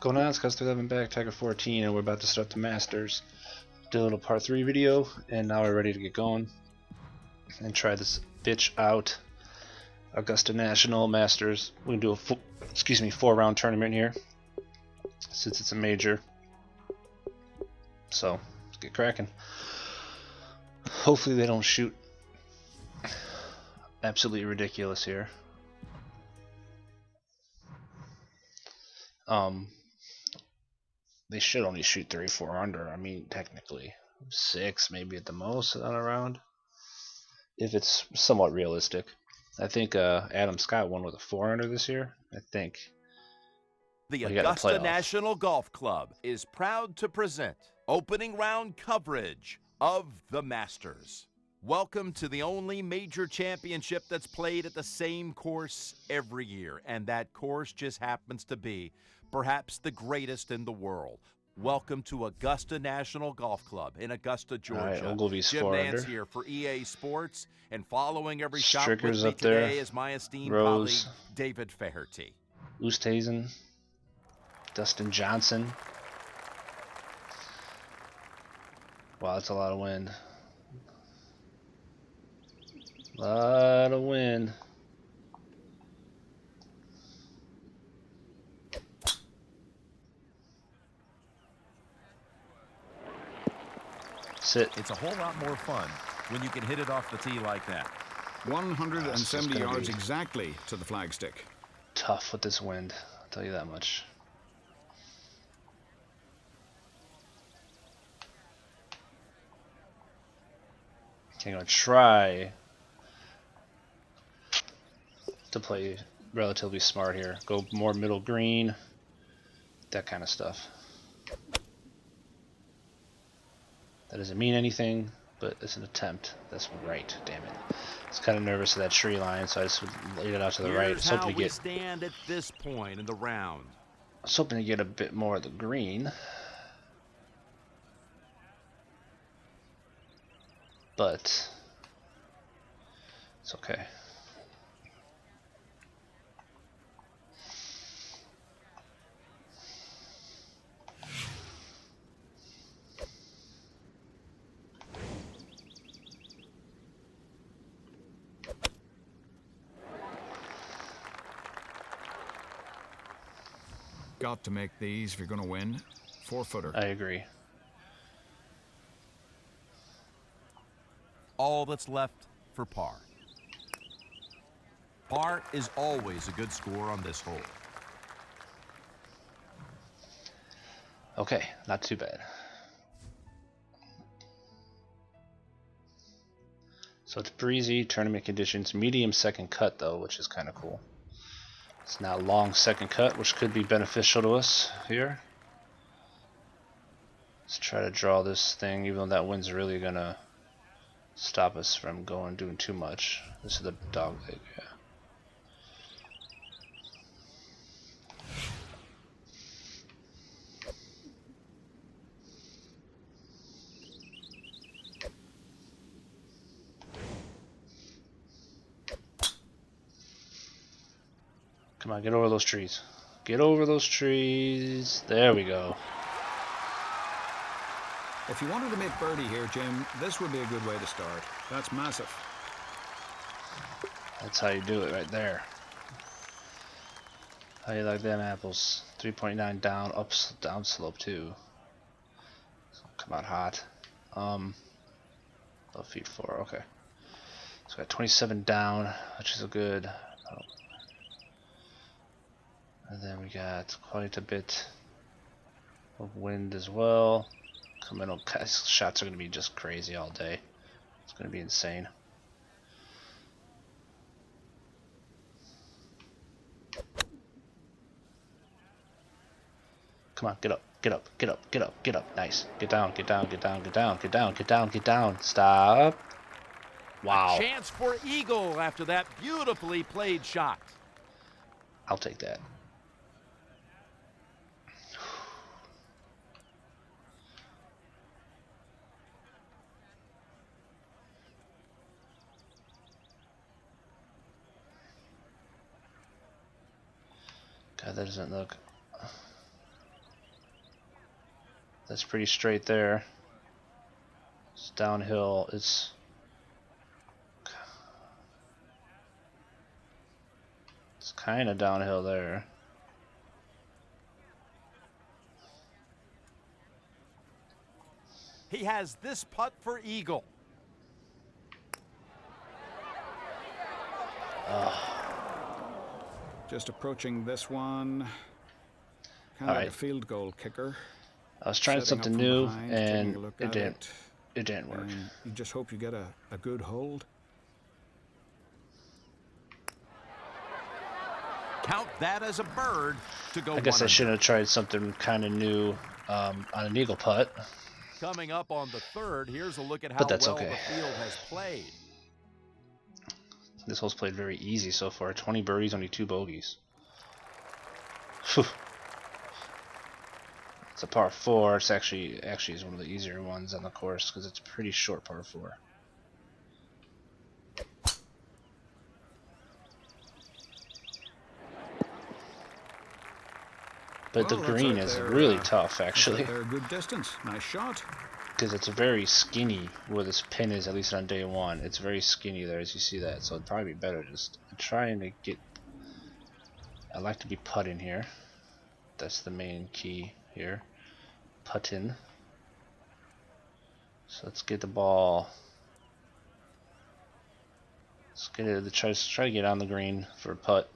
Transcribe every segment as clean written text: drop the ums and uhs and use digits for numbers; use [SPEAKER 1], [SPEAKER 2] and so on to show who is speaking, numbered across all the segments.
[SPEAKER 1] Going on? Scalzs 11 back, Tiger 14, and we're about to start the Masters. Do a little part 3 video, and now we're ready to get going and try this bitch out. Augusta National Masters. We're gonna do a 4-round tournament here, since it's a major. So let's get cracking. Hopefully they don't shoot absolutely ridiculous here. They should only shoot 3-4 under. I mean, technically 6 maybe at the most on a round, if it's somewhat realistic. I think Adam Scott won with a 4 under this year. I think.
[SPEAKER 2] The Augusta National Golf Club is proud to present opening round coverage of the Masters. Welcome to the only major championship that's played at the same course every year, and that course just happens to be perhaps the greatest in the world. Welcome to Augusta National Golf Club in Augusta, Georgia.
[SPEAKER 1] Ogilvy's
[SPEAKER 2] Jim
[SPEAKER 1] 4
[SPEAKER 2] Nance
[SPEAKER 1] under.
[SPEAKER 2] Here for EA Sports, and following every shot
[SPEAKER 1] Stricker's
[SPEAKER 2] with me
[SPEAKER 1] up there.
[SPEAKER 2] today is my esteemed
[SPEAKER 1] Rose.
[SPEAKER 2] colleague, David Faherty.
[SPEAKER 1] Oosthuizen, Dustin Johnson. Wow, that's a lot of wind. A lot of wind. Sit.
[SPEAKER 3] It's a whole lot more fun when you can hit it off the tee like that.
[SPEAKER 4] 170 yards exactly to the flagstick.
[SPEAKER 1] Tough with this wind, I'll tell you that much. Okay, I'm gonna try to play relatively smart here. Go more middle green, that kind of stuff. That doesn't mean anything, but it's an attempt. That's right, damn it. I was kind of nervous of that tree line, so I just laid it out to the right. I was hoping to get.
[SPEAKER 2] Stand at this point in the round.
[SPEAKER 1] I was hoping to get a bit more of the green, but it's okay.
[SPEAKER 4] Got to make these if you're going to win. 4-footer.
[SPEAKER 1] I agree.
[SPEAKER 2] All that's left for par. Par is always a good score on this hole.
[SPEAKER 1] Okay, not too bad. So it's breezy, tournament conditions, medium second cut though, which is kind of cool. It's now long second cut, which could be beneficial to us here. Let's try to draw this thing, even though that wind's really gonna stop us from doing too much. This is the dog leg, yeah. Come on, get over those trees. Get over those trees. There we go.
[SPEAKER 4] If you wanted to make birdie here, Jim, this would be a good way to start. That's massive.
[SPEAKER 1] That's how you do it right there. How you like them apples? 3.9 down, down slope too. So come out hot. 12 feet 4, okay. So got 27 down, which is a good. And then we got quite a bit of wind as well. Coming up, shots are going to be just crazy all day. It's going to be insane. Come on, get up, get up, get up, get up, get up. Nice. Get down, get down, get down, get down, get down, get down, get down. Stop. Wow.
[SPEAKER 2] A chance for eagle after that beautifully played shot.
[SPEAKER 1] I'll take that. God, that doesn't look. That's pretty straight there. It's downhill. It's kind of downhill there.
[SPEAKER 2] He has this putt for eagle.
[SPEAKER 4] Just approaching this one. Kind of like a field goal kicker.
[SPEAKER 1] I was trying something new, and it didn't work.
[SPEAKER 4] And you just hope you get a good hold.
[SPEAKER 2] Count that as a bird to go.
[SPEAKER 1] I guess I should have tried something kind of new on an eagle putt.
[SPEAKER 2] Coming up on the third, here's a look at how well the field has played.
[SPEAKER 1] This hole's played very easy so far. 20 birdies, only 2 bogeys. It's a par 4. It's actually is one of the easier ones on the course because it's a pretty short par 4. But the green is really tough, actually.
[SPEAKER 4] They're a good distance. Nice shot.
[SPEAKER 1] Because it's very skinny where this pin is, at least on day one. It's very skinny there, as you see that. So it'd probably be better just trying to get. I like to be putting here. That's the main key here. Putting. So let's get the ball. Let's get it. Try to get on the green for a putt.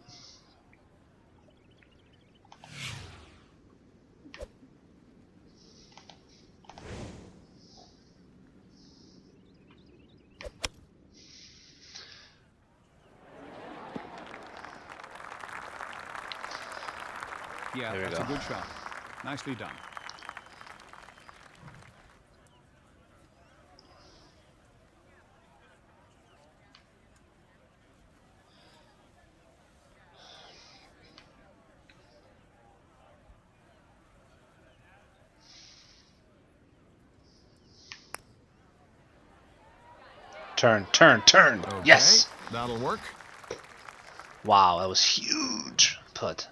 [SPEAKER 4] Yeah, that's a good shot. Nicely done.
[SPEAKER 1] Turn.
[SPEAKER 4] Okay,
[SPEAKER 1] yes!
[SPEAKER 4] That'll work.
[SPEAKER 1] Wow, that was huge putt.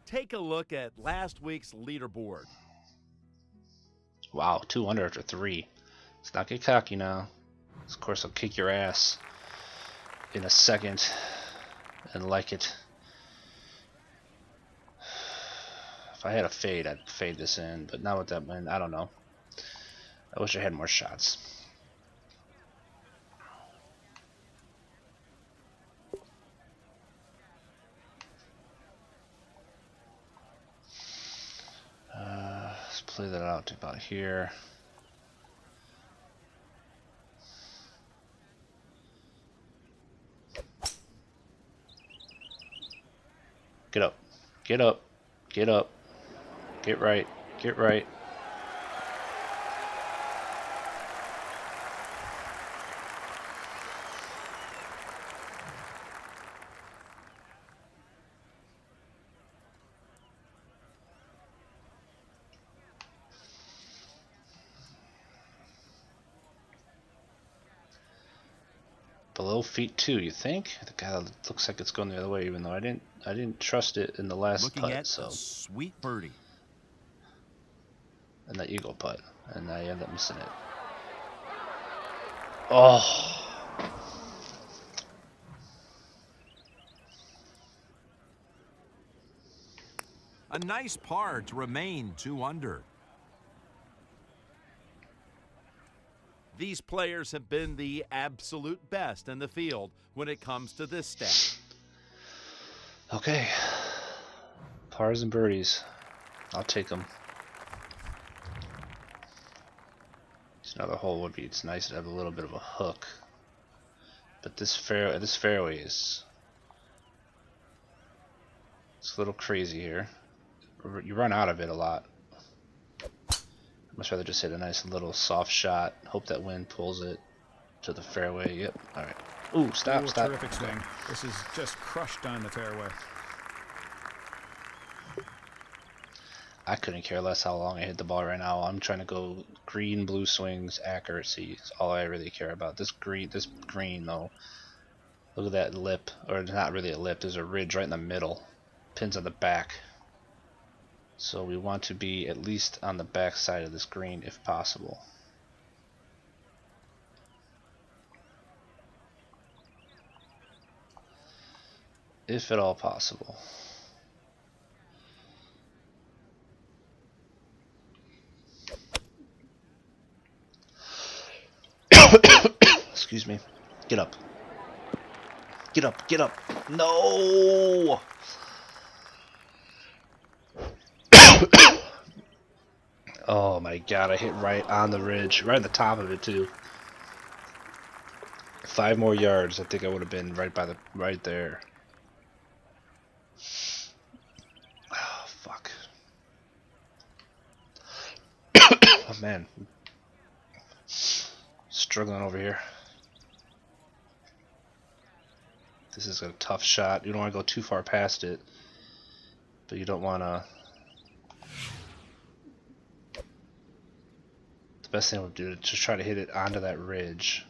[SPEAKER 2] Take a look at last week's leaderboard.
[SPEAKER 1] Wow, 2 under after 3. Let's not get cocky now. Of course, I'll kick your ass in a second and like it. If I had a fade, I'd fade this in, but not with that man. I don't know. I wish I had more shots. Let's play that out to about here. Get up. Get up. Get up. Get right. Get right. Below feet 2, you think? The guy looks like it's going the other way, even though I didn't trust it in the last putt. So
[SPEAKER 2] sweet birdie.
[SPEAKER 1] And that eagle putt, and I end up missing it. Oh.
[SPEAKER 2] A nice par to remain 2 under. These players have been the absolute best in the field when it comes to this stat.
[SPEAKER 1] Okay. Pars and birdies. I'll take them. Just another hole would be, it's nice to have a little bit of a hook. But this fairway is, it's a little crazy here. You run out of it a lot. I'd much rather just hit a nice little soft shot. Hope that wind pulls it to the fairway. Yep. All right. Ooh, stop.
[SPEAKER 4] Terrific swing. This is just crushed down the fairway.
[SPEAKER 1] I couldn't care less how long I hit the ball right now. I'm trying to go green, blue swings, accuracy. Is all I really care about. This green though. Look at that lip, or not really a lip. There's a ridge right in the middle. Pins on the back. So we want to be at least on the back side of this green if possible. If at all possible. Excuse me. Get up. Get up, get up. No! Oh my god, I hit right on the ridge, right on the top of it too. 5 more yards, I think I would have been right there. Oh fuck. Oh man. Struggling over here. This is a tough shot. You don't want to go too far past it, but you don't want to. The best thing I would do is just try to hit it onto that ridge,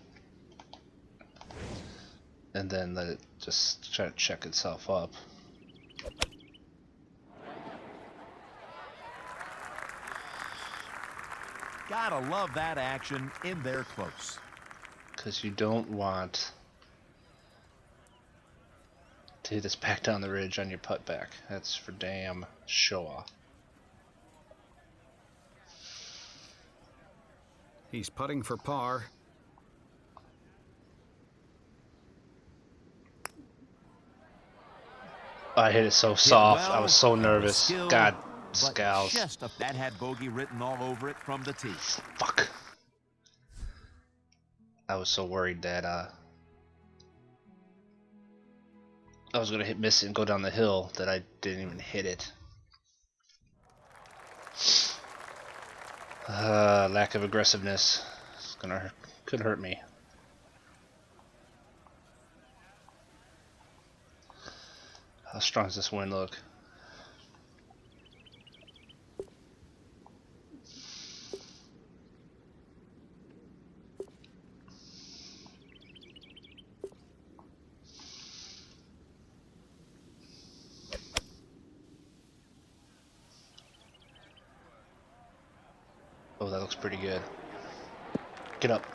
[SPEAKER 1] and then let it just try to check itself up.
[SPEAKER 2] Gotta love that action in there close.
[SPEAKER 1] Because you don't want to hit this back down the ridge on your putt back. That's for damn sure.
[SPEAKER 4] He's putting for par.
[SPEAKER 1] I hit it so soft.
[SPEAKER 2] Well,
[SPEAKER 1] I was so nervous.
[SPEAKER 2] skill,
[SPEAKER 1] God,
[SPEAKER 2] but
[SPEAKER 1] Scalzs.
[SPEAKER 2] just that had bogey written all over it from the tee.
[SPEAKER 1] Fuck. I was so worried that I was gonna miss it and go down the hill that I didn't even hit it. Lack of aggressiveness. Could hurt me. How strong does this wind look? Oh, that looks pretty good. Get up.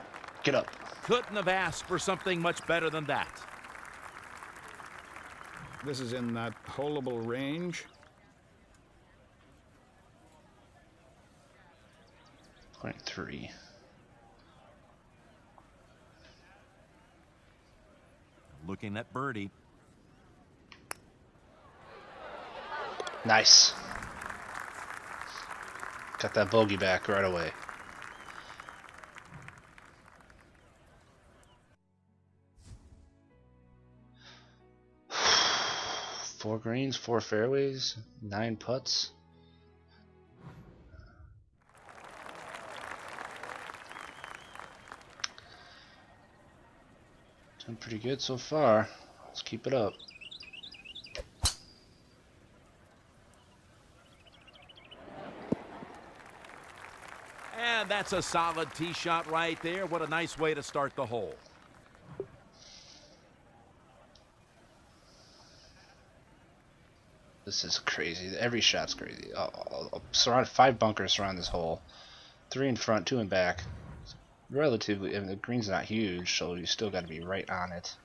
[SPEAKER 1] Get up.
[SPEAKER 2] Couldn't have asked for something much better than that.
[SPEAKER 4] This is in that holeable range.
[SPEAKER 1] .3.
[SPEAKER 2] Looking at birdie.
[SPEAKER 1] Nice. Got that bogey back right away. Four greens, 4 fairways, 9 putts. Doing pretty good so far. Let's keep it up.
[SPEAKER 2] And that's a solid tee shot right there. What a nice way to start the hole.
[SPEAKER 1] This is crazy. Every shot's crazy. Surround 5 bunkers around this hole. 3 in front, 2 in back. Relatively, I mean, the green's not huge, so you still got to be right on it.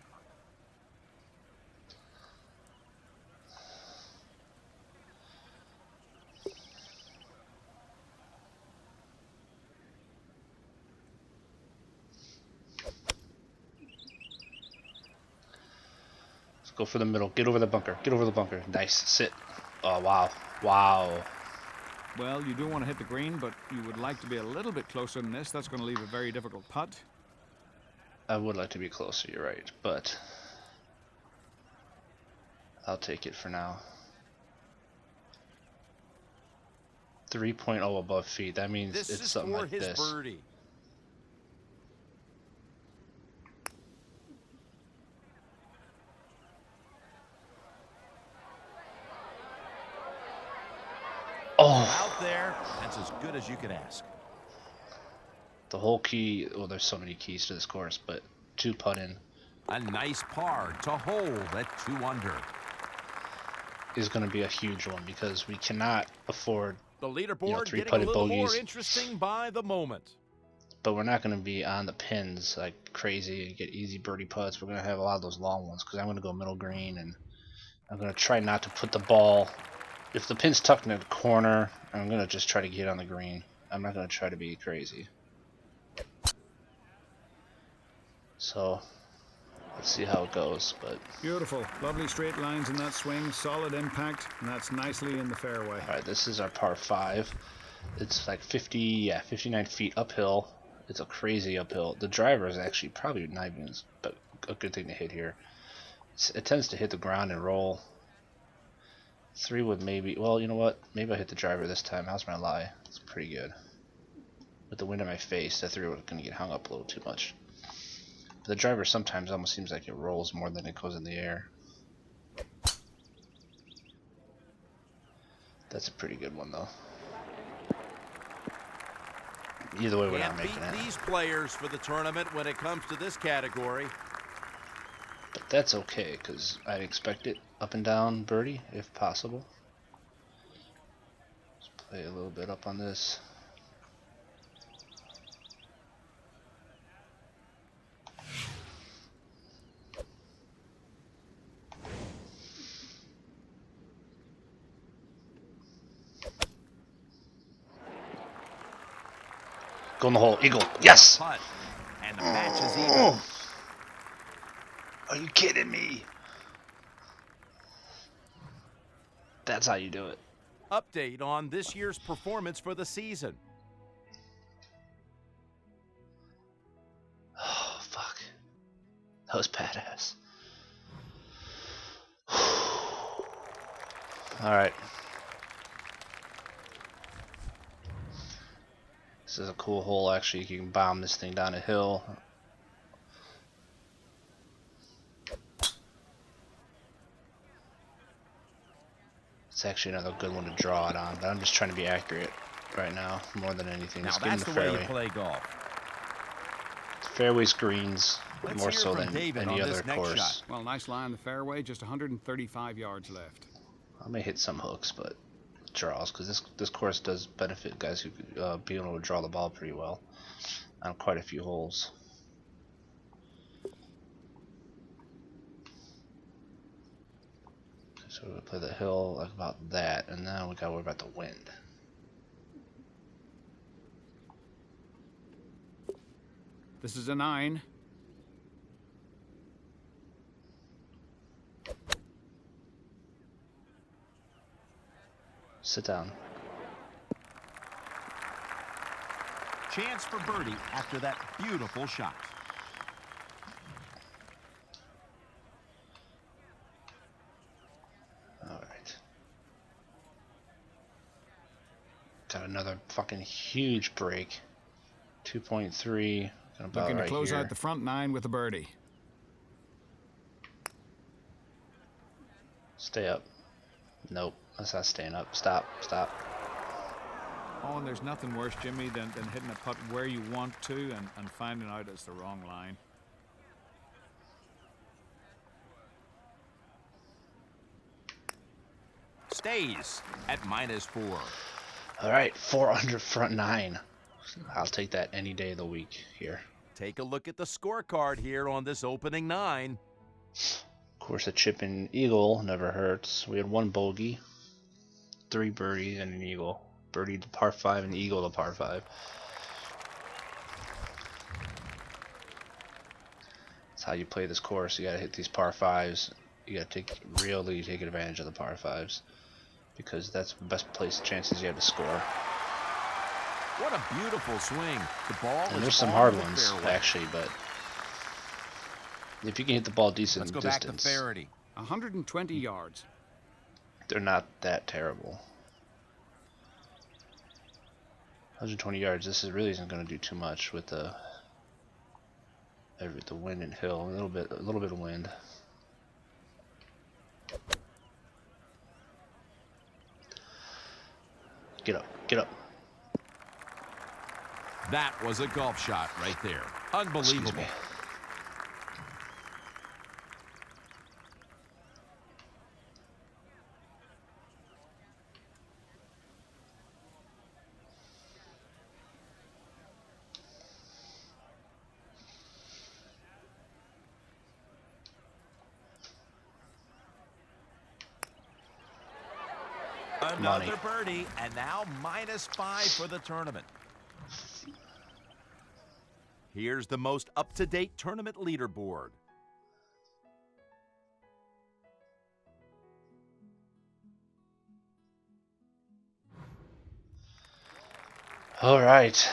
[SPEAKER 1] Go for the middle. Get over the bunker. Get over the bunker. Nice. Sit. Oh, wow. Wow.
[SPEAKER 4] Well, you do want to hit the green, but you would like to be a little bit closer than this. That's going to leave a very difficult putt.
[SPEAKER 1] I would like to be closer, you're right, but I'll take it for now. 3.0 above feet. That means
[SPEAKER 2] This
[SPEAKER 1] it's
[SPEAKER 2] is
[SPEAKER 1] something
[SPEAKER 2] for
[SPEAKER 1] like
[SPEAKER 2] his
[SPEAKER 1] this.
[SPEAKER 2] birdie.
[SPEAKER 1] Oh!
[SPEAKER 2] Out there, that's as good as you could ask.
[SPEAKER 1] The whole key, well, there's so many keys to this course, but 2 putt in.
[SPEAKER 2] A nice par to hold at 2 under.
[SPEAKER 1] is going to be a huge one because we cannot afford
[SPEAKER 2] the leaderboard getting a
[SPEAKER 1] three-putted
[SPEAKER 2] little more
[SPEAKER 1] bogeys.
[SPEAKER 2] interesting by the moment.
[SPEAKER 1] But we're not going to be on the pins like crazy and get easy birdie putts. We're going to have a lot of those long ones because I'm going to go middle green, and I'm going to try not to put the ball. If the pin's tucked in the corner, I'm going to just try to get on the green. I'm not going to try to be crazy. So let's see how it goes. But
[SPEAKER 4] beautiful, lovely straight lines in that swing, solid impact, and that's nicely in the fairway.
[SPEAKER 1] All right, this is our par 5. It's like 59 feet uphill. It's a crazy uphill. The driver is actually probably not even but a good thing to hit here. It tends to hit the ground and roll. 3 would maybe, well, you know what? Maybe I hit the driver this time. How's my lie? It's pretty good. With the wind in my face, that 3 was going to get hung up a little too much. But the driver sometimes almost seems like it rolls more than it goes in the air. That's a pretty good one, though. Either way, we're not making it.
[SPEAKER 2] These players for the tournament when it comes to this category.
[SPEAKER 1] But that's okay, because I'd expect it up and down birdie, if possible. Let's play a little bit up on this. Go in the hole, eagle. Yes!
[SPEAKER 2] Putt. And the match is even.
[SPEAKER 1] Are you kidding me? That's how you do it.
[SPEAKER 2] Update on this year's performance for the season.
[SPEAKER 1] Oh, fuck. That was badass. Alright. This is a cool hole, actually. You can bomb this thing down a hill. It's actually another good one to draw it on, but I'm just trying to be accurate right now, more than anything.
[SPEAKER 3] Now that's the way you play golf.
[SPEAKER 1] Fairways, greens, more so than
[SPEAKER 3] David
[SPEAKER 1] any other course.
[SPEAKER 4] Shot. Well, nice lie on the fairway, just 135 yards left.
[SPEAKER 1] I may hit some hooks, but draws, because this course does benefit guys who be able to draw the ball pretty well on quite a few holes. So we're gonna play the hill like about that, and now we gotta worry about the wind.
[SPEAKER 4] This is a 9.
[SPEAKER 1] Sit down.
[SPEAKER 3] Chance for birdie after that beautiful shot.
[SPEAKER 1] Alright. Got another fucking huge break. 2.3.
[SPEAKER 4] Looking to close out the front 9 with a birdie.
[SPEAKER 1] Stay up. Nope, that's not staying up. Stop, stop.
[SPEAKER 4] Oh, and there's nothing worse, Jimmy, than hitting a putt where you want to and finding out it's the wrong line.
[SPEAKER 2] Stays at -4.
[SPEAKER 1] Alright, 4 under front 9. I'll take that any day of the week here.
[SPEAKER 2] Take a look at the scorecard here on this opening 9.
[SPEAKER 1] Of course, a chip and eagle never hurts. We had 1 bogey, 3 birdies, and an eagle. Birdie to par 5 and eagle to par 5. That's how you play this course. You gotta hit these par 5s. You gotta really take advantage of the par 5s, because that's the best place chances you have to score.
[SPEAKER 2] What a beautiful swing. The ball
[SPEAKER 1] and there's some hard ones actually, but if you can hit the ball decent
[SPEAKER 2] distance,
[SPEAKER 1] back to Faraday.
[SPEAKER 4] 120 yards.
[SPEAKER 1] They're not that terrible. 120 yards. This really isn't going to do too much with the wind and hill. A little bit of wind. Get up, get up.
[SPEAKER 2] That was a golf shot right there. Unbelievable.
[SPEAKER 1] money.
[SPEAKER 2] Another birdie, and now -5 for the tournament. Here's the most up-to-date tournament leaderboard.
[SPEAKER 1] All right.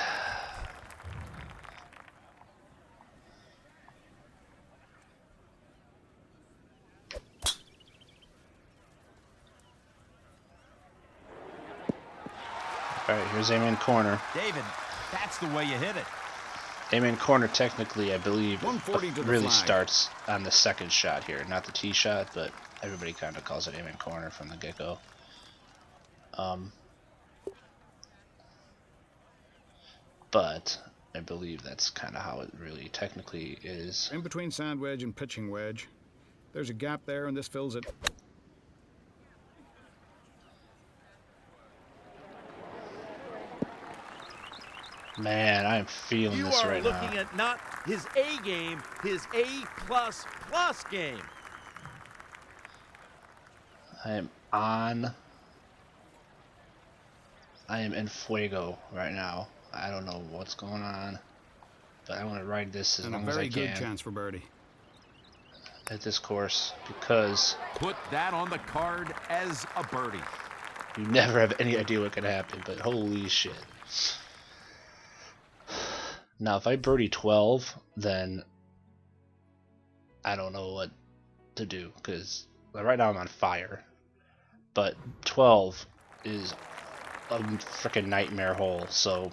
[SPEAKER 1] All right, here's aim in corner.
[SPEAKER 3] David, that's the way you hit it.
[SPEAKER 1] Aim in corner, technically, I believe,
[SPEAKER 4] 140 to the
[SPEAKER 1] really
[SPEAKER 4] flag.
[SPEAKER 1] starts on the second shot here, not the tee shot, but everybody kind of calls it aim in corner from the get-go. But I believe that's kind of how it really technically is.
[SPEAKER 4] In between sand wedge and pitching wedge. There's a gap there, and this fills it.
[SPEAKER 1] Man, I'm feeling this right now.
[SPEAKER 2] You are looking at not his A game, his A++ game.
[SPEAKER 1] I am in fuego right now. I don't know what's going on, but I want to ride this as long as I can.
[SPEAKER 4] And a very good chance for birdie.
[SPEAKER 1] At this course, because
[SPEAKER 3] Put that on the card as a birdie.
[SPEAKER 1] you never have any idea what could happen, but holy shit. Now, if I birdie 12, then I don't know what to do, because right now I'm on fire. But 12 is a freaking nightmare hole, so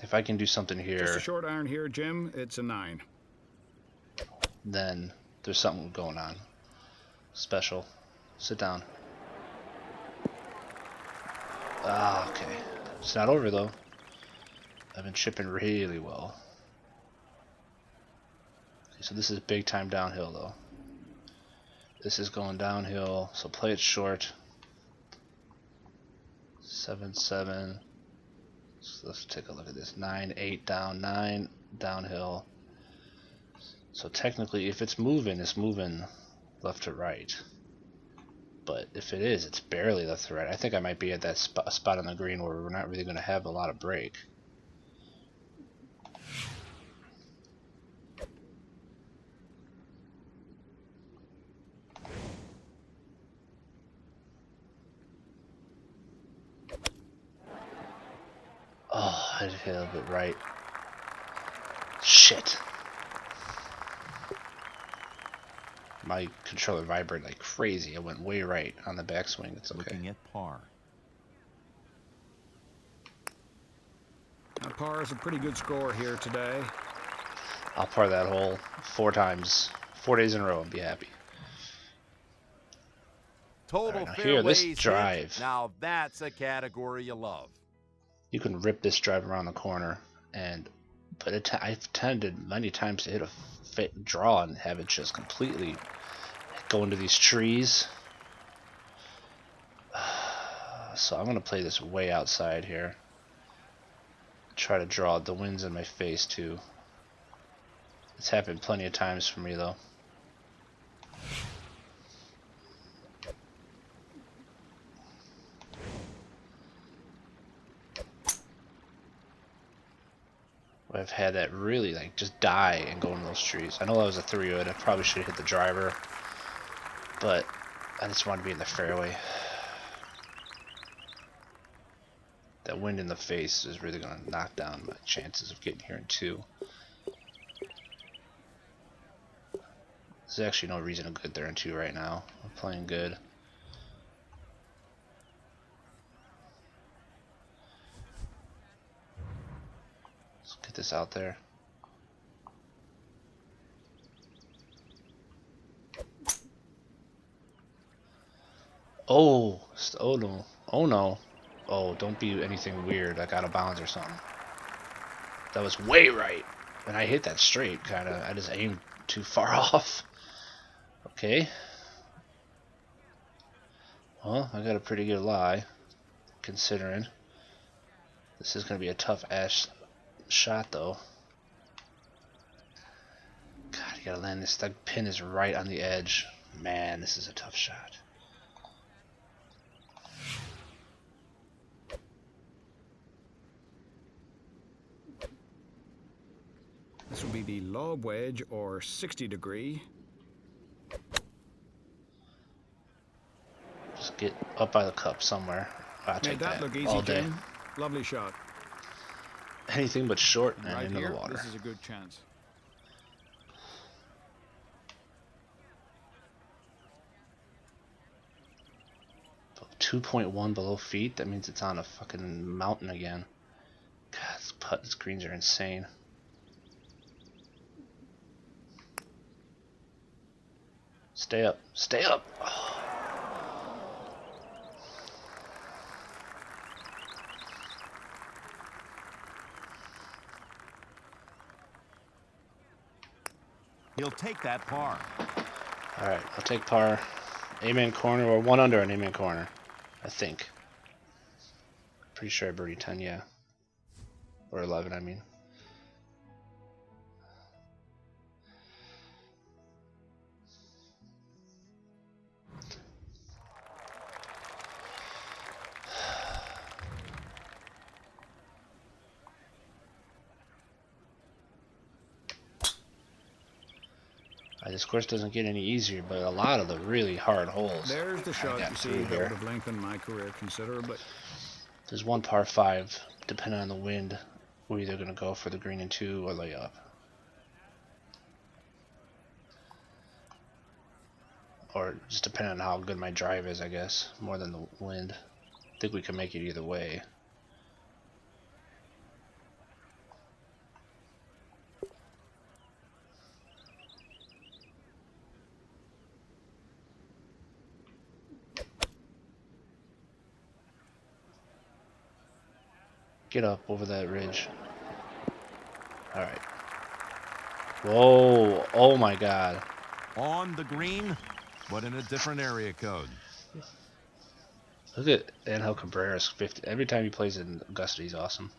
[SPEAKER 1] if I can do something here,
[SPEAKER 4] Just a short iron here, Jim. It's a 9.
[SPEAKER 1] then there's something going on. Special. Sit down. Ah, okay. It's not over, though. I've been chipping really well. Okay, so this is big time downhill, though. This is going downhill, so play it short. 7-7. So let's take a look at this. 9-8 down, 9 downhill. So technically, if it's moving left to right. But if it is, it's barely left to right. I think I might be at that spot on the green where we're not really going to have a lot of break. Oh, I hit a bit right. Shit. My controller vibrated like crazy. I went way right on the backswing. It's okay.
[SPEAKER 3] Looking at par.
[SPEAKER 4] Now, par is a pretty good score here today.
[SPEAKER 1] I'll par that hole 4 times, 4 days in a row, and be happy.
[SPEAKER 2] Total
[SPEAKER 1] Right, now here, this
[SPEAKER 2] fairways
[SPEAKER 1] drive.
[SPEAKER 2] hit. Now that's a category you love.
[SPEAKER 1] You can rip this drive around the corner, but I've tended many times to hit a draw and have it just completely go into these trees. So I'm gonna play this way outside here. Try to draw the winds in my face too. It's happened plenty of times for me though. I've had that really like just die and go into those trees. I know that was a 3-wood. I probably should have hit the driver, but I just wanted to be in the fairway. That wind in the face is really going to knock down my chances of getting here in 2. There's actually no reason to get there in 2 right now. I'm playing good. Let's get this out there. Oh, oh no, oh no. Oh, don't be anything weird, like out of bounds or something. That was way right. And I hit that straight, kind of. I just aimed too far off. Okay. Well, I got a pretty good lie, considering. This is going to be a tough-ass shot, though. God, you got to land this. That pin is right on the edge. Man, this is a tough shot.
[SPEAKER 4] will be the lob wedge or 60 degree.
[SPEAKER 1] Just get up by the cup somewhere. I'll take that
[SPEAKER 4] Look easy,
[SPEAKER 1] all day.
[SPEAKER 4] Jim. Lovely shot.
[SPEAKER 1] Anything but short and
[SPEAKER 4] Right
[SPEAKER 1] into
[SPEAKER 4] here,
[SPEAKER 1] the water.
[SPEAKER 4] this is a good chance.
[SPEAKER 1] But 2.1 below feet, that means it's on a fucking mountain again. God, these greens are insane. Stay up. Stay up. Oh.
[SPEAKER 3] He'll take that par.
[SPEAKER 1] Alright, I'll take par. Amen corner, or 1 under on amen corner. I think. Pretty sure I birdie 10, yeah. Or 11, I mean. This course doesn't get any easier, but a lot of the really hard holes.
[SPEAKER 4] There's the shot you see that would have lengthened my career considerably.
[SPEAKER 1] There's one par 5, depending on the wind. We're either going to go for the green and 2 or lay up. Or just depending on how good my drive is, I guess, more than the wind. I think we can make it either way. Get up over that ridge. Alright. Whoa. Oh my god.
[SPEAKER 3] On the green, but in a different area code.
[SPEAKER 1] Look at Angel Cabrera's 50. Every time he plays in Augusta, he's awesome.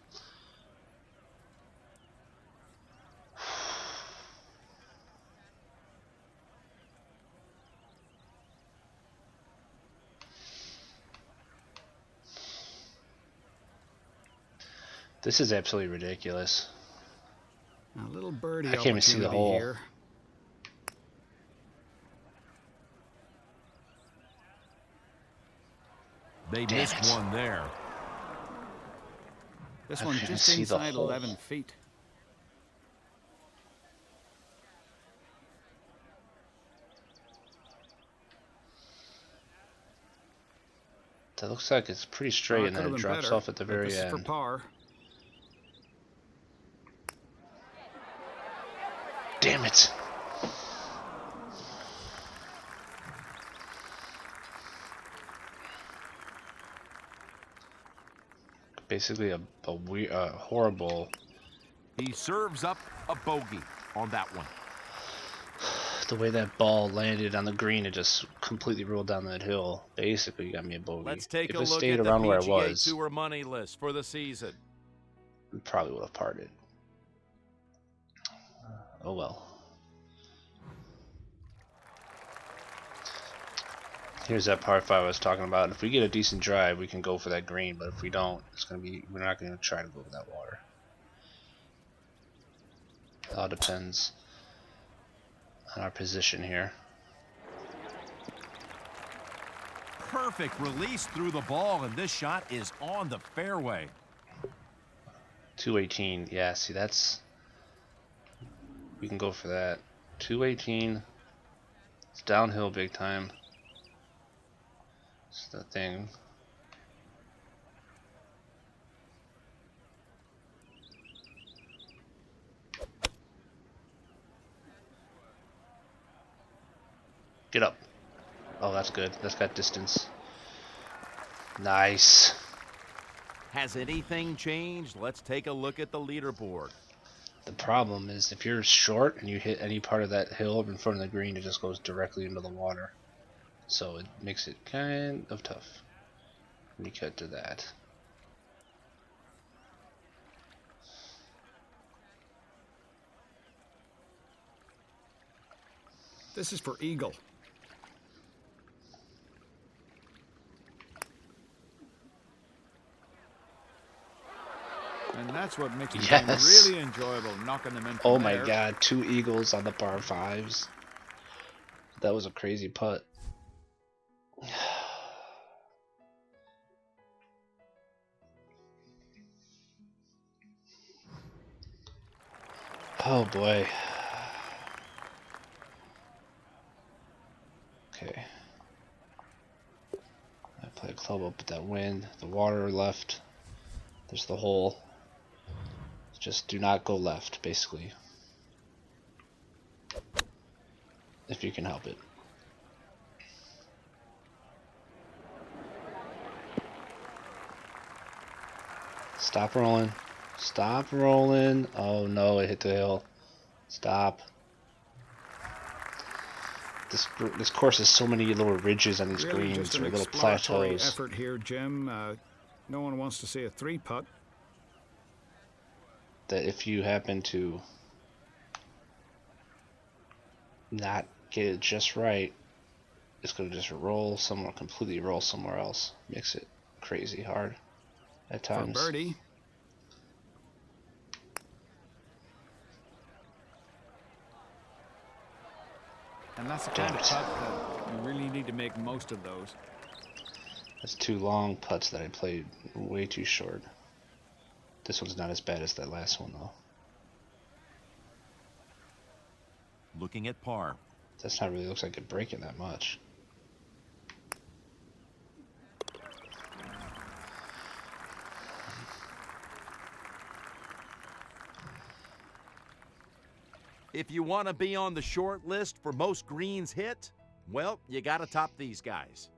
[SPEAKER 1] This is absolutely ridiculous.
[SPEAKER 4] A little birdie
[SPEAKER 1] I can't even see the hole.
[SPEAKER 4] Here.
[SPEAKER 3] They missed one there.
[SPEAKER 4] This one's just inside 11 feet.
[SPEAKER 1] That looks like it's pretty straight, and then it drops off at the very end.
[SPEAKER 4] For par.
[SPEAKER 1] Damn it! Basically a horrible.
[SPEAKER 3] He serves up a bogey on that one.
[SPEAKER 1] The way that ball landed on the green, it just completely rolled down that hill. Basically got me a bogey.
[SPEAKER 2] Let's take
[SPEAKER 1] if
[SPEAKER 2] a
[SPEAKER 1] it
[SPEAKER 2] look
[SPEAKER 1] stayed
[SPEAKER 2] at
[SPEAKER 1] around
[SPEAKER 2] the
[SPEAKER 1] where it
[SPEAKER 2] PGA
[SPEAKER 1] was,
[SPEAKER 2] Tour money list for the season.
[SPEAKER 1] We probably would have parted. Oh well. Here's that par 5 I was talking about. If we get a decent drive, we can go for that green. But if we don't, we're not going to try to go for that water. It all depends on our position here.
[SPEAKER 3] Perfect release through the ball, and this shot is on the fairway.
[SPEAKER 1] 218. Yeah, see, that's... We can go for that. 218. It's downhill big time. It's the thing. Get up. Oh, that's good. That's got distance. Nice.
[SPEAKER 2] Has anything changed? Let's take a look at the leaderboard.
[SPEAKER 1] The problem is if you're short and you hit any part of that hill in front of the green, it just goes directly into the water. So it makes it kind of tough when you cut to that.
[SPEAKER 4] This is for eagle. And that's what makes it
[SPEAKER 1] Yes.
[SPEAKER 4] really enjoyable, knocking them in.
[SPEAKER 1] Oh my God, 2 eagles on the par 5s. That was a crazy putt. Oh boy. Okay. I play a club up with that wind. The water left. There's the hole. Just do not go left, basically. If you can help it. Stop rolling. Stop rolling. Oh no, it hit the hill. Stop. This course has so many little ridges on these
[SPEAKER 4] really
[SPEAKER 1] greens,
[SPEAKER 4] just an
[SPEAKER 1] or little
[SPEAKER 4] exploratory
[SPEAKER 1] plateaus.
[SPEAKER 4] effort here, Jim. No one wants to see a 3-putt.
[SPEAKER 1] That if you happen to not get it just right, it's going to just roll somewhere, completely roll somewhere else. Makes it crazy hard at times.
[SPEAKER 4] For birdie. And that's the kind of putt that you really need to make most of those.
[SPEAKER 1] That's 2 long putts that I played way too short. This one's not as bad as that last one, though.
[SPEAKER 3] Looking at par.
[SPEAKER 1] That's not really looks like it breaking that much.
[SPEAKER 2] If you want to be on the short list for most greens hit, well, you got to top these guys.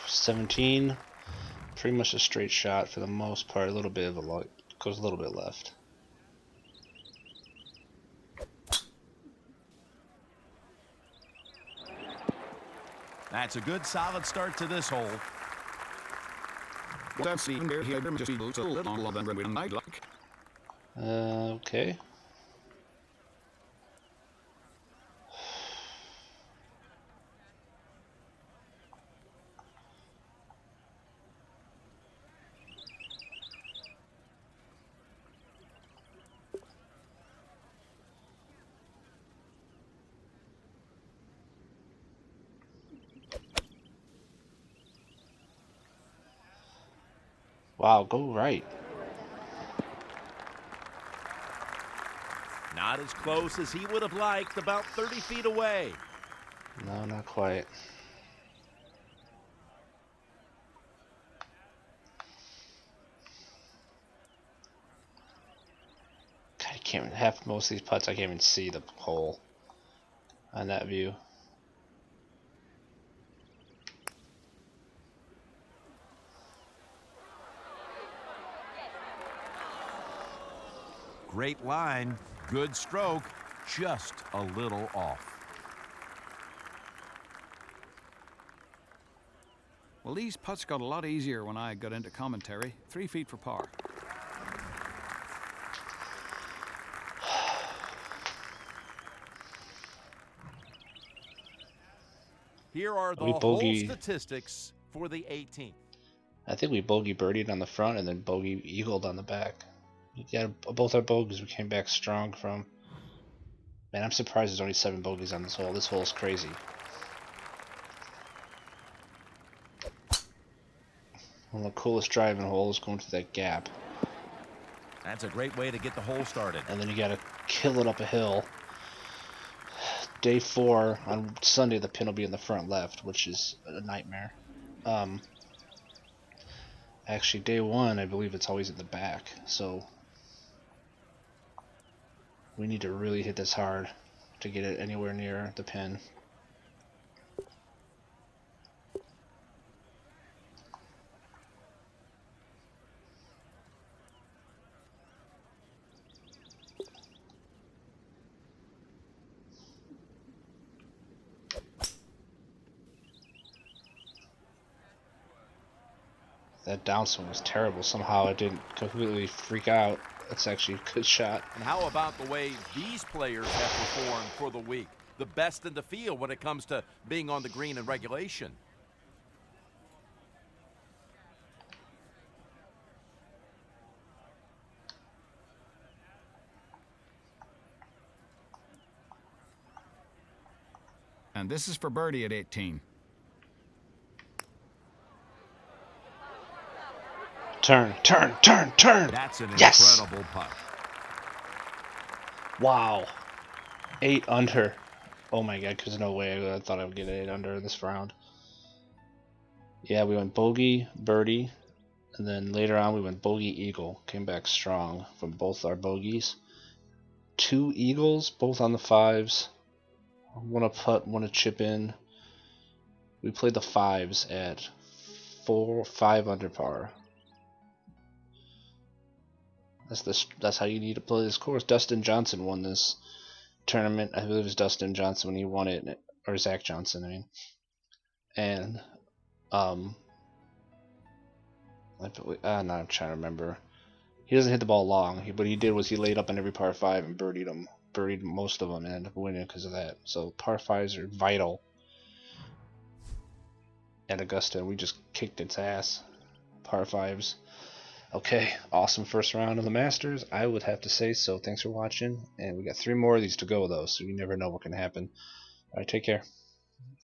[SPEAKER 1] $17, pretty much a straight shot for the most part. A little bit of goes a little bit left.
[SPEAKER 3] That's a good solid start to this hole.
[SPEAKER 4] That's even there. He just a little longer than we'd like.
[SPEAKER 1] Okay. Wow, go right.
[SPEAKER 2] Not as close as he would have liked, about 30 feet away.
[SPEAKER 1] No, not quite. God, I can't have most of these putts. I can't even see the hole on that view.
[SPEAKER 3] Great line, good stroke, just a little off.
[SPEAKER 4] Well, these putts got a lot easier when I got into commentary. 3 feet for par.
[SPEAKER 2] Here are the whole statistics for the 18th.
[SPEAKER 1] I think we bogey birdied on the front and then bogey eagled on the back. Yeah, both our bogeys we came back strong from. Man, I'm surprised there's only 7 bogeys on this hole. This hole is crazy. One of the coolest driving holes going through that gap.
[SPEAKER 3] That's a great way to get the hole started.
[SPEAKER 1] And then you gotta kill it up a hill. Day 4 on Sunday, the pin will be in the front left, which is a nightmare. Actually, day 1, I believe it's always in the back. So we need to really hit this hard to get it anywhere near the pin. That downswing was terrible. Somehow I didn't completely freak out. That's actually a good shot.
[SPEAKER 2] And how about the way these players have performed for the week? the best in the field when it comes to being on the green in regulation.
[SPEAKER 4] And this is for birdie at 18.
[SPEAKER 1] Turn, turn, turn, turn.
[SPEAKER 3] That's an
[SPEAKER 1] Yes!
[SPEAKER 3] incredible putt.
[SPEAKER 1] Wow. 8 under. Oh my god, because no way I thought I would get 8 under this round. Yeah, we went bogey, birdie, and then later on we went bogey, eagle. Came back strong from both our bogeys. 2 eagles, both on the 5s. One a putt, one a chip in. We played the 5s at 5 under par. That's how you need to play this course. Dustin Johnson won this tournament. I believe it was Dustin Johnson when he won it, or Zach Johnson, I mean. And now I'm trying to remember. He doesn't hit the ball long. What he did was he laid up on every par 5 and birdied most of them, and ended up winning because of that. So par 5s are vital at Augusta. We just kicked its ass. Par 5s. Okay, awesome first round of the Masters. I would have to say so. Thanks for watching, and we got 3 more of these to go though, so you never know what can happen. All right, take care.